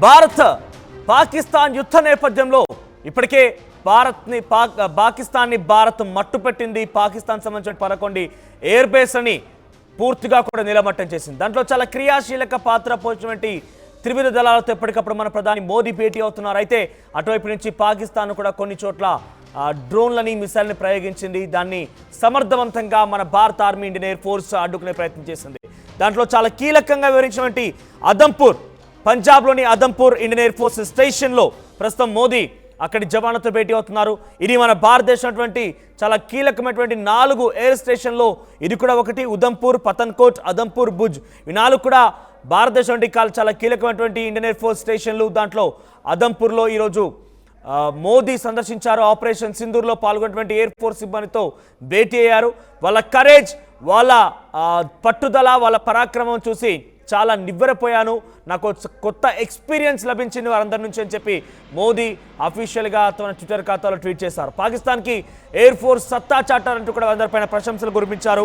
భారత్ పాకిస్తాన్ యుద్ధ నేపథ్యంలో ఇప్పటికే పాకిస్తాన్ని భారత్ మట్టుపెట్టింది. పాకిస్తాన్ సంబంధించిన 11 ఎయిర్ బేస్ అని పూర్తిగా కూడా నిలమట్టం చేసింది. దాంట్లో చాలా క్రియాశీలక పాత్ర పోసినటువంటి త్రివిధ దళాలతో ఎప్పటికప్పుడు మన ప్రధాని మోదీ భేటీ అవుతున్నారు. అయితే అటువైపు నుంచి పాకిస్తాన్ కూడా కొన్ని చోట్ల డ్రోన్లని మిసైల్ని ప్రయోగించింది. దాన్ని సమర్థవంతంగా మన భారత ఆర్మీ ఇండియన్ ఎయిర్ ఫోర్స్ అడ్డుకునే ప్రయత్నం చేసింది. దాంట్లో చాలా కీలకంగా వివరించినటువంటి అదంపూర్, పంజాబ్లోని అదంపూర్ ఇండియన్ ఎయిర్ ఫోర్స్ స్టేషన్లో ప్రస్తుతం మోదీ అక్కడి జవాన్లతో భేటీ అవుతున్నారు. ఇది మన భారతదేశం చాలా కీలకమైనటువంటి 4 ఎయిర్ స్టేషన్లో ఇది కూడా ఒకటి. ఉదంపూర్, పతన్కోట్, అదంపూర్, భుజ్, ఈ 4 కూడా భారతదేశం చాలా కీలకమైనటువంటి ఇండియన్ ఎయిర్ ఫోర్స్ స్టేషన్లు. దాంట్లో అదంపూర్లో ఈరోజు మోదీ సందర్శించారు. ఆపరేషన్ సింధూర్లో పాల్గొన్నటువంటి ఎయిర్ ఫోర్స్ సిబ్బందితో భేటీ అయ్యారు. వాళ్ళ కరేజ్, వాళ్ళ పట్టుదల, వాళ్ళ పరాక్రమం చూసి చాలా నివ్వెరపోయాను, నాకు కొత్త ఎక్స్పీరియన్స్ లభించింది వారందరి నుంచి అని చెప్పి మోదీ అఫీషియల్గా తన ట్విట్టర్ ఖాతాలో ట్వీట్ చేశారు. పాకిస్తాన్కి ఎయిర్ ఫోర్స్ సత్తా చాటారంటూ కూడా అందరిపైన ప్రశంసలు కురిపించారు.